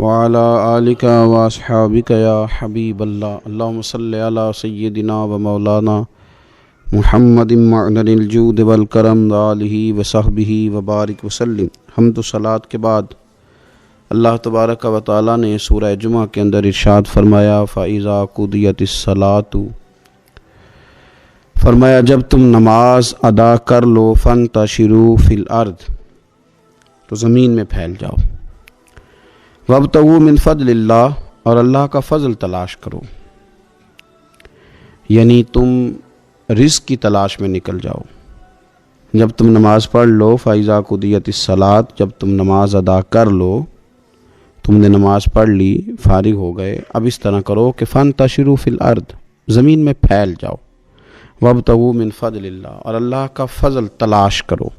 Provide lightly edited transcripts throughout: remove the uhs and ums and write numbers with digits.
وعلى آلك وأصحابك يا حبيب الله اللهم صل على سيدنا ومولانا محمد معدن الجود والکرم وآلہ وصحبہ وبارک وسلم۔ حمد و صلات کے بعد اللہ تبارک و تعالیٰ نے سورہ جمعہ کے اندر ارشاد فرمایا فَإِذَا قُضِيَتِ الصَّلَاةُ، فرمایا جب تم نماز ادا کر لو فَانْتَشِرُوا فِي الْأَرْضِ، تو زمین میں پھیل جاؤ، وَابْتَغُوا مِنْ فَضْلِ اللَّهِ، اور اللہ کا فضل تلاش کرو، یعنی تم رزق کی تلاش میں نکل جاؤ۔ جب تم نماز پڑھ لو فَإِذَا قُضِيَتِ الصَّلَاةُ، جب تم نماز ادا کر لو، تم نے نماز پڑھ لی، فارغ ہو گئے، اب اس طرح کرو کہ فَانْتَشِرُوا فِي الْأَرْضِ، زمین میں پھیل جاؤ، وَابْتَغُوا مِنْ فَضْلِ اللَّهِ، اور اللہ کا فضل تلاش کرو،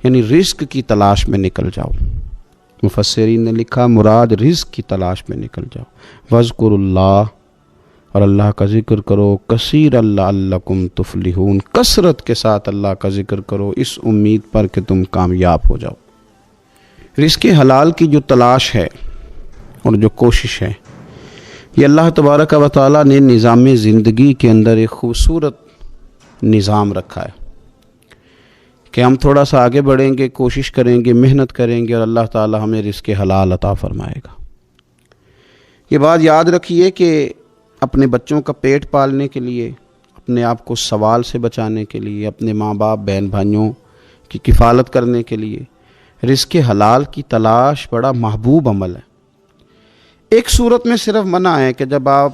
یعنی رزق کی تلاش میں نکل جاؤ۔ مفسرین نے لکھا مراد رزق کی تلاش میں نکل جاؤ۔ وَاذْكُرُوا اللَّهَ، اور اللہ کا ذکر کرو، کثیرا لعلکم تفلحون، کثرت کے ساتھ اللہ کا ذکر کرو اس امید پر کہ تم کامیاب ہو جاؤ۔ رزق حلال کی جو تلاش ہے اور جو کوشش ہے، یہ اللہ تبارک و تعالیٰ نے نظام زندگی کے اندر ایک خوبصورت نظام رکھا ہے کہ ہم تھوڑا سا آگے بڑھیں گے، کوشش کریں گے، محنت کریں گے، اور اللہ تعالیٰ ہمیں رزق حلال عطا فرمائے گا۔ یہ بات یاد رکھیے کہ اپنے بچوں کا پیٹ پالنے کے لیے، اپنے آپ کو سوال سے بچانے کے لیے، اپنے ماں باپ بہن بھائیوں کی کفالت کرنے کے لیے رزق حلال کی تلاش بڑا محبوب عمل ہے۔ ایک صورت میں صرف منع ہے کہ جب آپ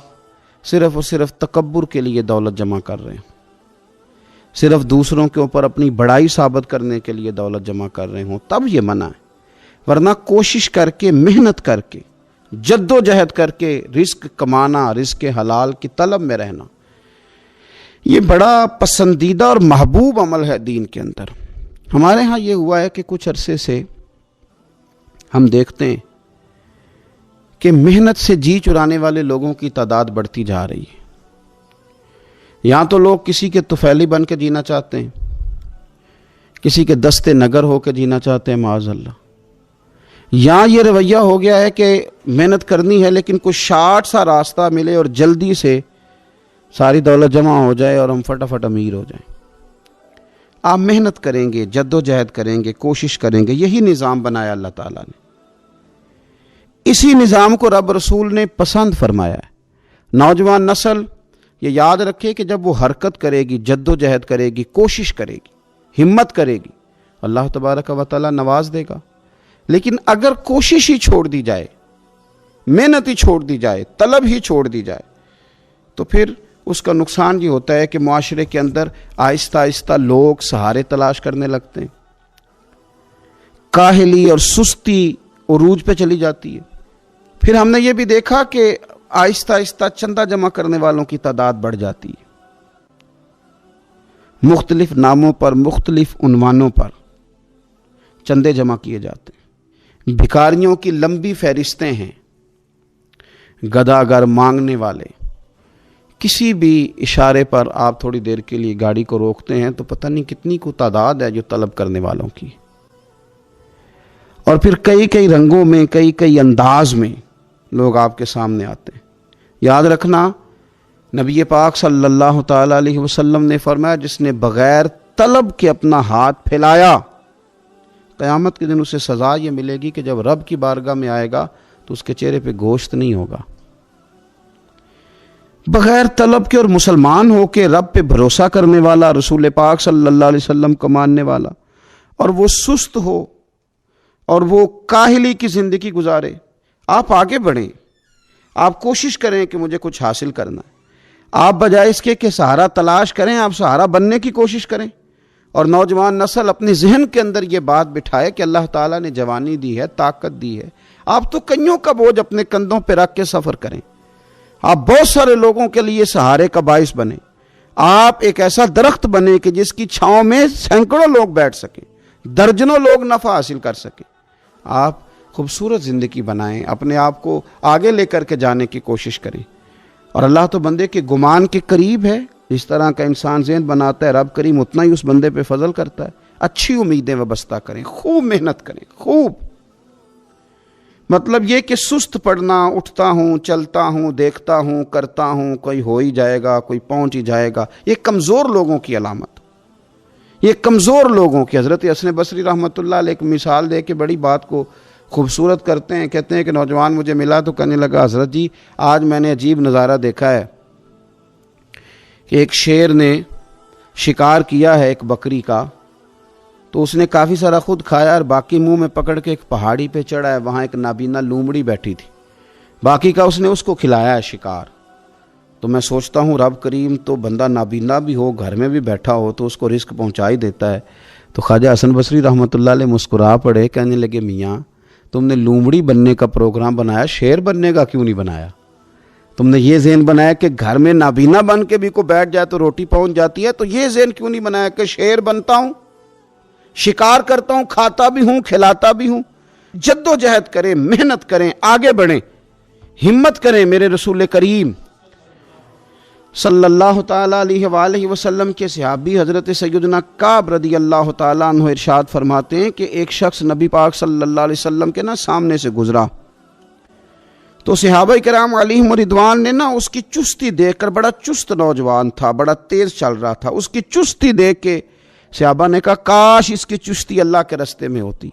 صرف اور صرف تکبر کے لیے دولت جمع کر رہے ہیں، صرف دوسروں کے اوپر اپنی بڑائی ثابت کرنے کے لیے دولت جمع کر رہے ہوں، تب یہ منع ہے، ورنہ کوشش کر کے، محنت کر کے، جد و جہد کر کے رزق کمانا، رزق حلال کی طلب میں رہنا، یہ بڑا پسندیدہ اور محبوب عمل ہے دین کے اندر۔ ہمارے ہاں یہ ہوا ہے کہ کچھ عرصے سے ہم دیکھتے ہیں کہ محنت سے جی چرانے والے لوگوں کی تعداد بڑھتی جا رہی ہے۔ یہاں تو لوگ کسی کے طفیلی بن کے جینا چاہتے ہیں، کسی کے دستے نگر ہو کے جینا چاہتے ہیں، معاذ اللہ۔ یہاں یہ رویہ ہو گیا ہے کہ محنت کرنی ہے لیکن کچھ شارٹ سا راستہ ملے اور جلدی سے ساری دولت جمع ہو جائے اور ہم فٹافٹ امیر ہو جائیں۔ آپ محنت کریں گے، جد و جہد کریں گے، کوشش کریں گے، یہی نظام بنایا اللہ تعالیٰ نے۔ اسی نظام کو رب رسول نے پسند فرمایا ہے۔ نوجوان نسل یہ یاد رکھے کہ جب وہ حرکت کرے گی، جد و جہد کرے گی، کوشش کرے گی، ہمت کرے گی، اللہ تبارک و تعالیٰ نواز دے گا۔ لیکن اگر کوشش ہی چھوڑ دی جائے، محنت ہی چھوڑ دی جائے، طلب ہی چھوڑ دی جائے، تو پھر اس کا نقصان یہ ہوتا ہے کہ معاشرے کے اندر آہستہ آہستہ لوگ سہارے تلاش کرنے لگتے ہیں، کاہلی اور سستی عروج پہ چلی جاتی ہے۔ پھر ہم نے یہ بھی دیکھا کہ آہستہ آہستہ چندہ جمع کرنے والوں کی تعداد بڑھ جاتی ہے، مختلف ناموں پر، مختلف عنوانوں پر چندے جمع کیے جاتے ہیں۔ بھکاریوں کی لمبی فہرستیں ہیں، گداگر مانگنے والے، کسی بھی اشارے پر آپ تھوڑی دیر کے لیے گاڑی کو روکتے ہیں تو پتہ نہیں کتنی کو تعداد ہے جو طلب کرنے والوں کی، اور پھر کئی کئی رنگوں میں، کئی کئی انداز میں لوگ آپ کے سامنے آتے ہیں۔ یاد رکھنا نبی پاک صلی اللہ تعالیٰ علیہ وسلم نے فرمایا جس نے بغیر طلب کے اپنا ہاتھ پھیلایا، قیامت کے دن اسے سزا یہ ملے گی کہ جب رب کی بارگاہ میں آئے گا تو اس کے چہرے پہ گوشت نہیں ہوگا۔ بغیر طلب کے اور مسلمان ہو کے رب پہ بھروسہ کرنے والا، رسول پاک صلی اللہ علیہ وسلم کو ماننے والا، اور وہ سست ہو اور وہ کاہلی کی زندگی گزارے، آپ آگے بڑھیں، آپ کوشش کریں کہ مجھے کچھ حاصل کرنا ہے۔ آپ بجائے اس کے کہ سہارا تلاش کریں، آپ سہارا بننے کی کوشش کریں، اور نوجوان نسل اپنے ذہن کے اندر یہ بات بٹھائے کہ اللہ تعالیٰ نے جوانی دی ہے، طاقت دی ہے، آپ تو کئیوں کا بوجھ اپنے کندھوں پہ رکھ کے سفر کریں، آپ بہت سارے لوگوں کے لیے سہارے کا باعث بنیں، آپ ایک ایسا درخت بنیں کہ جس کی چھاؤں میں سینکڑوں لوگ بیٹھ سکیں، درجنوں لوگ نفع حاصل کر سکیں۔ آپ خوبصورت زندگی بنائیں، اپنے آپ کو آگے لے کر کے جانے کی کوشش کریں، اور اللہ تو بندے کے گمان کے قریب ہے۔ جس طرح کا انسان ذہن بناتا ہے رب کریم اتنا ہی اس بندے پہ فضل کرتا ہے۔ اچھی امیدیں وابستہ کریں، خوب محنت کریں، خوب مطلب یہ کہ سست پڑنا، اٹھتا ہوں، چلتا ہوں، دیکھتا ہوں، کرتا ہوں، کوئی ہو ہی جائے گا، کوئی پہنچ ہی جائے گا، یہ کمزور لوگوں کی علامت، یہ کمزور لوگوں کی۔ حضرت حسن بصری رحمۃ اللہ علیہ ایک مثال دے کے بڑی بات کو خوبصورت کرتے ہیں، کہتے ہیں کہ نوجوان مجھے ملا تو کہنے لگا حضرت جی آج میں نے عجیب نظارہ دیکھا ہے کہ ایک شیر نے شکار کیا ہے ایک بکری کا، تو اس نے کافی سارا خود کھایا اور باقی منہ میں پکڑ کے ایک پہاڑی پہ چڑھا ہے، وہاں ایک نابینا لومڑی بیٹھی تھی، باقی کا اس نے اس کو کھلایا ہے شکار۔ تو میں سوچتا ہوں رب کریم تو بندہ نابینا بھی ہو، گھر میں بھی بیٹھا ہو تو اس کو رزق پہنچا ہی دیتا ہے۔ تو خواجہ حسن بصری رحمۃ اللہ علیہ مسکرا پڑے، کہنے لگے میاں تم نے لومڑی بننے کا پروگرام بنایا، شیر بننے کا کیوں نہیں بنایا؟ تم نے یہ ذہن بنایا کہ گھر میں نابینا بن کے بھی کو بیٹھ جائے تو روٹی پہنچ جاتی ہے، تو یہ ذہن کیوں نہیں بنایا کہ شیر بنتا ہوں، شکار کرتا ہوں، کھاتا بھی ہوں، کھلاتا بھی ہوں۔ جد و جہد کریں، محنت کریں، آگے بڑھیں، ہمت کریں۔ میرے رسول کریم صلی اللہ تعالیٰ علیہ وآلہ وسلم کے صحابی حضرت سیدنا کعب رضی اللہ تعالیٰ عنہ ارشاد فرماتے ہیں کہ ایک شخص نبی پاک صلی اللہ علیہ وسلم کے سامنے سے گزرا، تو صحابہ کرام علیہم رضوان نے اس کی چستی دیکھ کر، بڑا چست نوجوان تھا، بڑا تیز چل رہا تھا، اس کی چستی دیکھ کے صحابہ نے کہا کاش اس کی چستی اللہ کے راستے میں ہوتی،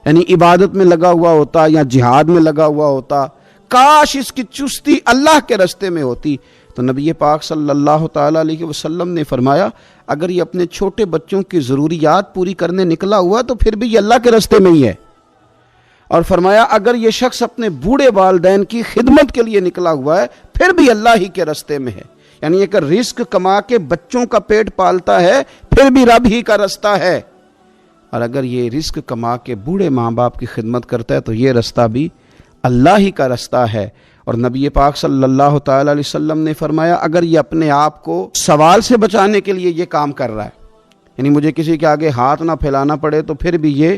یعنی عبادت میں لگا ہوا ہوتا یا جہاد میں لگا ہوا ہوتا، کاش اس کی چستی اللہ کے راستے میں ہوتی۔ تو نبی پاک صلی اللہ تعالیٰ علیہ وسلم نے فرمایا اگر یہ اپنے چھوٹے بچوں کی ضروریات پوری کرنے نکلا ہوا تو پھر بھی یہ اللہ کے راستے میں ہی ہے، اور فرمایا اگر یہ شخص اپنے بوڑھے والدین کی خدمت کے لیے نکلا ہوا ہے پھر بھی اللہ ہی کے راستے میں ہے، یعنی اگر رزق کما کے بچوں کا پیٹ پالتا ہے پھر بھی رب ہی کا راستہ ہے، اور اگر یہ رزق کما کے بوڑھے ماں باپ کی خدمت کرتا ہے تو یہ راستہ بھی اللہ ہی کا راستہ ہے۔ اور نبی پاک صلی اللہ تعالیٰ علیہ وسلم نے فرمایا اگر یہ اپنے آپ کو سوال سے بچانے کے لیے یہ کام کر رہا ہے، یعنی مجھے کسی کے آگے ہاتھ نہ پھیلانا پڑے، تو پھر بھی یہ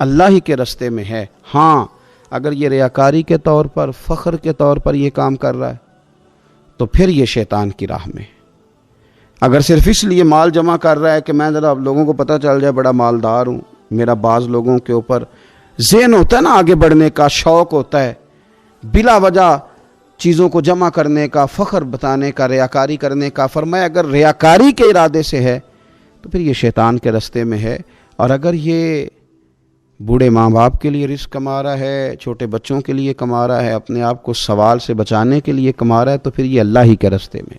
اللہ ہی کے راستے میں ہے۔ ہاں اگر یہ ریاکاری کے طور پر، فخر کے طور پر یہ کام کر رہا ہے تو پھر یہ شیطان کی راہ میں۔ اگر صرف اس لیے مال جمع کر رہا ہے کہ میں ذرا لوگوں کو پتہ چل جائے بڑا مالدار ہوں، میرا بعض لوگوں کے اوپر ذہن ہوتا ہے آگے بڑھنے کا، شوق ہوتا ہے بلا وجہ چیزوں کو جمع کرنے کا، فخر بتانے کا، ریاکاری کرنے کا، فرمایا اگر ریاکاری کے ارادے سے ہے تو پھر یہ شیطان کے راستے میں ہے، اور اگر یہ بوڑھے ماں باپ کے لیے رزق کما رہا ہے، چھوٹے بچوں کے لیے کما رہا ہے، اپنے آپ کو سوال سے بچانے کے لیے کما رہا ہے، تو پھر یہ اللہ ہی کے راستے میں،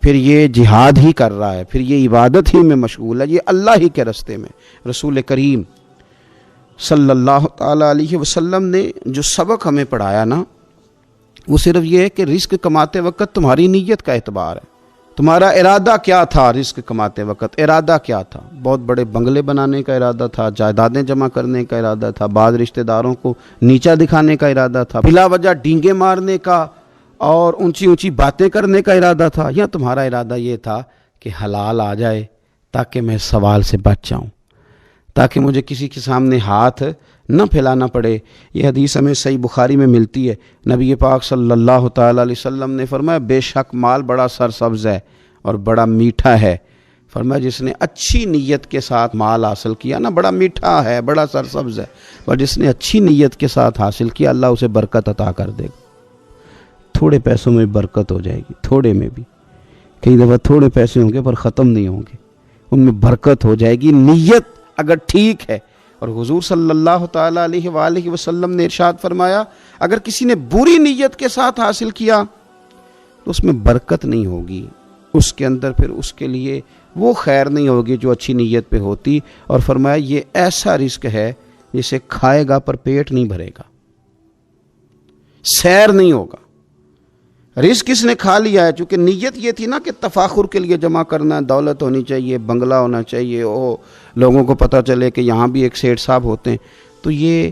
پھر یہ جہاد ہی کر رہا ہے، پھر یہ عبادت ہی میں مشغول ہے، یہ اللہ ہی کے راستے میں۔ رسول کریم صلی اللہ تعالیٰ علیہ وسلم نے جو سبق ہمیں پڑھایا وہ صرف یہ ہے کہ رزق کماتے وقت تمہاری نیت کا اعتبار ہے، تمہارا ارادہ کیا تھا؟ رزق کماتے وقت ارادہ کیا تھا؟ بہت بڑے بنگلے بنانے کا ارادہ تھا، جائیدادیں جمع کرنے کا ارادہ تھا، بعض رشتہ داروں کو نیچا دکھانے کا ارادہ تھا، بلا وجہ ڈینگے مارنے کا اور اونچی اونچی باتیں کرنے کا ارادہ تھا، یا تمہارا ارادہ یہ تھا کہ حلال آ جائے تاکہ میں سوال سے بچ جاؤں، تاکہ مجھے کسی کے سامنے ہاتھ نہ پھیلانا پڑے؟ یہ حدیث ہمیں صحیح بخاری میں ملتی ہے، نبی پاک صلی اللہ تعالیٰ علیہ وسلم نے فرمایا بے شک مال بڑا سرسبز ہے اور بڑا میٹھا ہے، فرمایا جس نے اچھی نیت کے ساتھ مال حاصل کیا بڑا میٹھا ہے، بڑا سرسبز ہے، اور جس نے اچھی نیت کے ساتھ حاصل کیا اللہ اسے برکت عطا کر دے گا۔ تھوڑے پیسوں میں برکت ہو جائے گی، تھوڑے میں بھی، کئی دفعہ تھوڑے پیسے ہوں گے پر ختم نہیں ہوں گے، ان میں برکت ہو جائے گی، نیت اگر ٹھیک ہے۔ اور حضور صلی اللہ تعالیٰ علیہ وآلہ وسلم نے ارشاد فرمایا اگر کسی نے بری نیت کے ساتھ حاصل کیا تو اس میں برکت نہیں ہوگی، اس کے اندر پھر اس کے لیے وہ خیر نہیں ہوگی جو اچھی نیت پہ ہوتی، اور فرمایا یہ ایسا رزق ہے جسے کھائے گا پر پیٹ نہیں بھرے گا، سیر نہیں ہوگا۔ رزق کس نے کھا لیا ہے؟ چونکہ نیت یہ تھی کہ تفاخر کے لیے جمع کرنا ہے، دولت ہونی چاہیے، بنگلہ ہونا چاہیے، لوگوں کو پتہ چلے کہ یہاں بھی ایک سیٹ صاحب ہوتے ہیں، تو یہ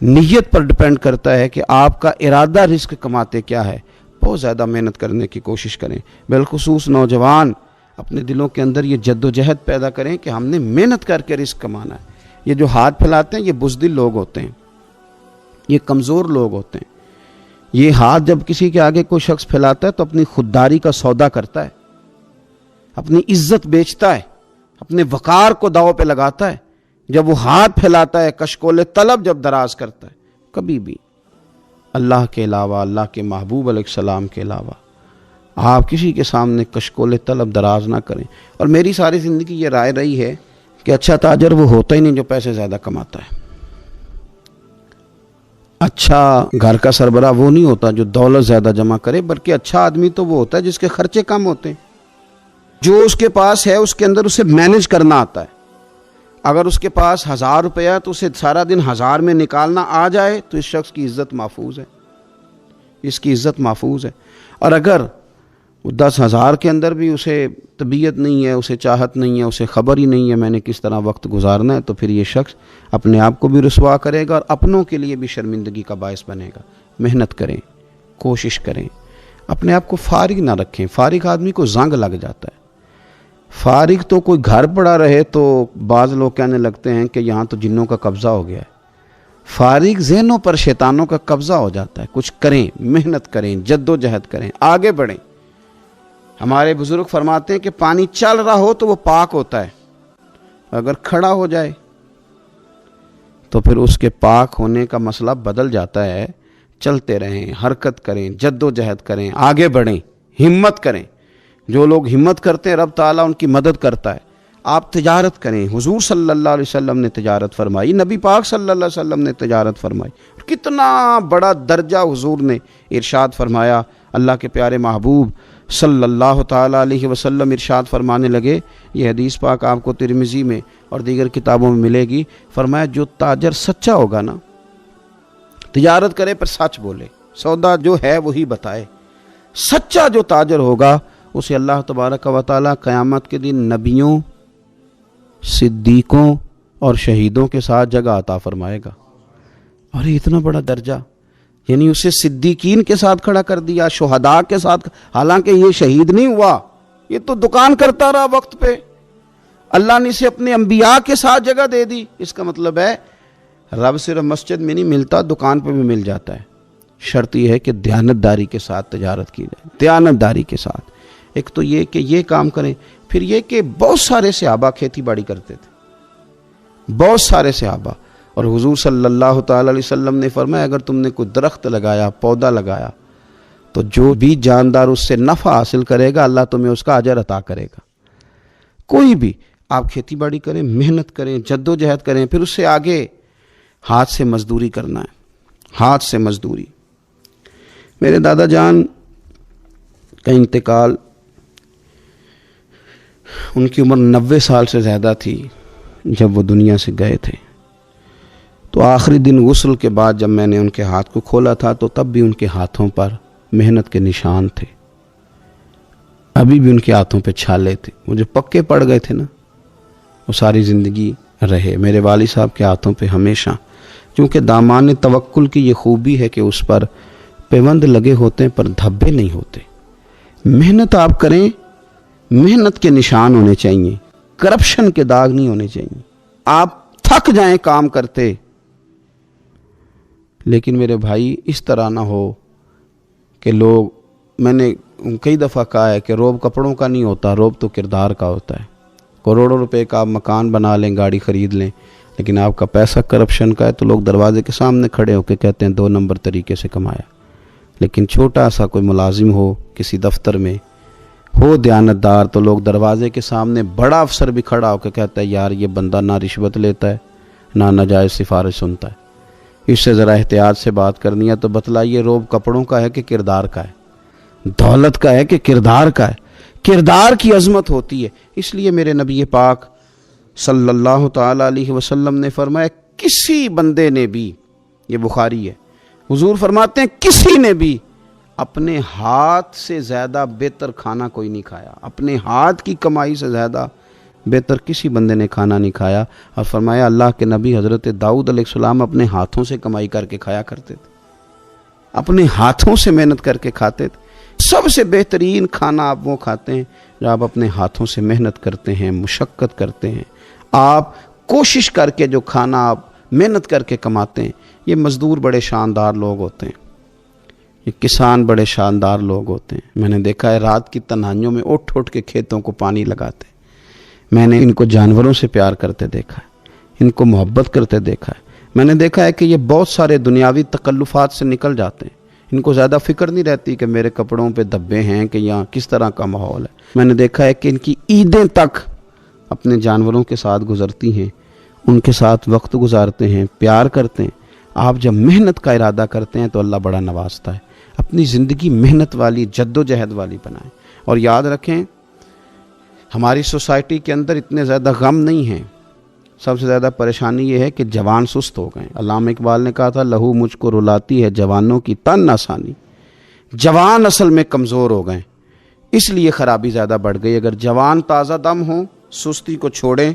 نیت پر ڈپینڈ کرتا ہے کہ آپ کا ارادہ رزق کماتے کیا ہے۔ بہت زیادہ محنت کرنے کی کوشش کریں، بالخصوص نوجوان اپنے دلوں کے اندر یہ جد و جہد پیدا کریں کہ ہم نے محنت کر کے رزق کمانا ہے۔ یہ جو ہاتھ پھیلاتے ہیں یہ بزدل لوگ ہوتے ہیں، یہ کمزور لوگ ہوتے ہیں۔ یہ ہاتھ جب کسی کے آگے کوئی شخص پھیلاتا ہے تو اپنی خودداری کا سودا کرتا ہے، اپنی عزت بیچتا ہے، اپنے وقار کو داؤ پہ لگاتا ہے۔ جب وہ ہاتھ پھیلاتا ہے، کشکول طلب جب دراز کرتا ہے، کبھی بھی اللہ کے علاوہ، اللہ کے محبوب علیہ السلام کے علاوہ آپ کسی کے سامنے کشکول طلب دراز نہ کریں۔ اور میری ساری زندگی یہ رائے رہی ہے کہ اچھا تاجر وہ ہوتا ہی نہیں جو پیسے زیادہ کماتا ہے، اچھا گھر کا سربراہ وہ نہیں ہوتا جو دولت زیادہ جمع کرے، بلکہ اچھا آدمی تو وہ ہوتا ہے جس کے خرچے کم ہوتے ہیں، جو اس کے پاس ہے اس کے اندر اسے مینج کرنا آتا ہے۔ اگر اس کے پاس 1000 روپیہ ہے تو اسے سارا دن 1000 میں نکالنا آ جائے تو اس شخص کی عزت محفوظ ہے، اس کی عزت محفوظ ہے۔ اور اگر وہ 10,000 کے اندر بھی اسے طبیعت نہیں ہے، اسے چاہت نہیں ہے، اسے خبر ہی نہیں ہے میں نے کس طرح وقت گزارنا ہے، تو پھر یہ شخص اپنے آپ کو بھی رسوا کرے گا اور اپنوں کے لیے بھی شرمندگی کا باعث بنے گا۔ محنت کریں، کوشش کریں، اپنے آپ کو فارغ نہ رکھیں۔ فارغ آدمی کو زنگ لگ جاتا ہے۔ فارغ تو کوئی گھر پڑا رہے تو بعض لوگ کہنے لگتے ہیں کہ یہاں تو جنوں کا قبضہ ہو گیا ہے۔ فارغ ذہنوں پر شیطانوں کا قبضہ ہو جاتا ہے۔ کچھ کریں، محنت کریں، جد و جہد کریں، آگے بڑھیں۔ ہمارے بزرگ فرماتے ہیں کہ پانی چل رہا ہو تو وہ پاک ہوتا ہے، اگر کھڑا ہو جائے تو پھر اس کے پاک ہونے کا مسئلہ بدل جاتا ہے۔ چلتے رہیں، حرکت کریں، جد و جہد کریں، آگے بڑھیں، ہمت کریں۔ جو لوگ ہمت کرتے ہیں رب تعالیٰ ان کی مدد کرتا ہے۔ آپ تجارت کریں، حضور صلی اللہ علیہ وسلم نے تجارت فرمائی، نبی پاک صلی اللہ علیہ وسلم نے تجارت فرمائی، کتنا بڑا درجہ حضور نے ارشاد فرمایا۔ اللہ کے پیارے محبوب صلی اللہ تعالیٰ علیہ وسلم ارشاد فرمانے لگے، یہ حدیث پاک آپ کو ترمذی میں اور دیگر کتابوں میں ملے گی، فرمایا جو تاجر سچا ہوگا نا، تجارت کرے پر سچ بولے، سودا جو ہے وہی بتائے، سچا جو تاجر ہوگا اسے اللہ تبارک و تعالیٰ قیامت کے دن نبیوں، صدیقوں اور شہیدوں کے ساتھ جگہ عطا فرمائے گا۔ اور یہ اتنا بڑا درجہ، یعنی اسے صدیقین کے ساتھ کھڑا کر دیا، شہداء کے ساتھ، حالانکہ یہ شہید نہیں ہوا، یہ تو دکان کرتا رہا وقت پہ، اللہ نے اسے اپنے انبیاء کے ساتھ جگہ دے دی۔ اس کا مطلب ہے رب صرف مسجد میں نہیں ملتا، دکان پہ بھی مل جاتا ہے۔ شرط یہ ہے کہ دیانتداری کے ساتھ تجارت کی جائے، دیانتداری کے ساتھ۔ ایک تو یہ کہ یہ کام کریں، پھر یہ کہ بہت سارے صحابہ کھیتی باڑی کرتے تھے، بہت سارے صحابہ، اور حضور صلی اللہ تعالی علیہ وسلم نے فرمایا اگر تم نے کوئی درخت لگایا، پودا لگایا، تو جو بھی جاندار اس سے نفع حاصل کرے گا اللہ تمہیں اس کا اجر عطا کرے گا۔ کوئی بھی آپ کھیتی باڑی کریں، محنت کریں، جد و جہد کریں، پھر اس سے آگے ہاتھ سے مزدوری کرنا ہے، ہاتھ سے مزدوری۔ میرے دادا جان کا انتقال، ان کی عمر 90 سال سے زیادہ تھی جب وہ دنیا سے گئے تھے۔ تو آخری دن غسل کے بعد جب میں نے ان کے ہاتھ کو کھولا تھا تو تب بھی ان کے ہاتھوں پر محنت کے نشان تھے، ابھی بھی ان کے ہاتھوں پہ چھالے تھے، وہ جو پکے پڑ گئے تھے نا وہ ساری زندگی رہے۔ میرے والد صاحب کے ہاتھوں پہ ہمیشہ، کیونکہ دامان توکل کی یہ خوبی ہے کہ اس پر پیوند لگے ہوتے ہیں پر دھبے نہیں ہوتے۔ محنت آپ کریں، محنت کے نشان ہونے چاہیے، کرپشن کے داغ نہیں ہونے چاہیے۔ آپ تھک جائیں کام کرتے، لیکن میرے بھائی اس طرح نہ ہو کہ لوگ، میں نے کئی دفعہ کہا ہے کہ روب کپڑوں کا نہیں ہوتا، روب تو کردار کا ہوتا ہے۔ کروڑوں روپے کا آپ مکان بنا لیں، گاڑی خرید لیں، لیکن آپ کا پیسہ کرپشن کا ہے تو لوگ دروازے کے سامنے کھڑے ہو کے کہتے ہیں 2 نمبر طریقے سے کمایا۔ لیکن چھوٹا سا کوئی ملازم ہو کسی دفتر میں، ہو دیانتدار، تو لوگ دروازے کے سامنے بڑا افسر بھی کھڑا ہو کے کہتا ہے یار یہ بندہ نہ رشوت لیتا ہے نہ ناجائز سفارش سنتا ہے، اس سے ذرا احتیاط سے بات کرنی ہے۔ تو بتلائیے روب کپڑوں کا ہے کہ کردار کا ہے، دولت کا ہے کہ کردار کا ہے؟ کردار کی عظمت ہوتی ہے۔ اس لیے میرے نبی پاک صلی اللہ تعالی علیہ وسلم نے فرمایا کسی بندے نے بھی، یہ بخاری ہے، حضور فرماتے ہیں کسی نے بھی اپنے ہاتھ سے زیادہ بہتر کھانا کوئی نہیں کھایا، اپنے ہاتھ کی کمائی سے زیادہ بہتر کسی بندے نے کھانا نہیں کھایا۔ اور فرمایا اللہ کے نبی حضرت داؤد علیہ السلام اپنے ہاتھوں سے کمائی کر کے کھایا کرتے تھے، اپنے ہاتھوں سے محنت کر کے کھاتے تھے۔ سب سے بہترین کھانا آپ وہ کھاتے ہیں جو آپ اپنے ہاتھوں سے محنت کرتے ہیں، مشقت کرتے ہیں، آپ کوشش کر کے جو کھانا آپ محنت کر کے کماتے ہیں۔ یہ مزدور بڑے شاندار لوگ ہوتے ہیں، یہ کسان بڑے شاندار لوگ ہوتے ہیں۔ میں نے دیکھا ہے رات کی تنہائیوں میں اٹھ اٹھ کے کھیتوں کو پانی لگاتے ہیں۔ میں نے ان کو جانوروں سے پیار کرتے دیکھا ہے، ان کو محبت کرتے دیکھا ہے۔ میں نے دیکھا ہے کہ یہ بہت سارے دنیاوی تکلفات سے نکل جاتے ہیں، ان کو زیادہ فکر نہیں رہتی کہ میرے کپڑوں پہ دھبے ہیں کہ یہاں کس طرح کا ماحول ہے۔ میں نے دیکھا ہے کہ ان کی عیدیں تک اپنے جانوروں کے ساتھ گزرتی ہیں، ان کے ساتھ وقت گزارتے ہیں، پیار کرتے ہیں۔ آپ جب محنت کا ارادہ کرتے ہیں تو اللہ بڑا نوازتا ہے۔ اپنی زندگی محنت والی، جد و جہد والی بنائیں، اور یاد رکھیں ہماری سوسائٹی کے اندر اتنے زیادہ غم نہیں ہیں، سب سے زیادہ پریشانی یہ ہے کہ جوان سست ہو گئے۔ علامہ اقبال نے کہا تھا لہو مجھ کو رلاتی ہے جوانوں کی تن آسانی۔ جوان اصل میں کمزور ہو گئے، اس لیے خرابی زیادہ بڑھ گئی۔ اگر جوان تازہ دم ہوں، سستی کو چھوڑیں،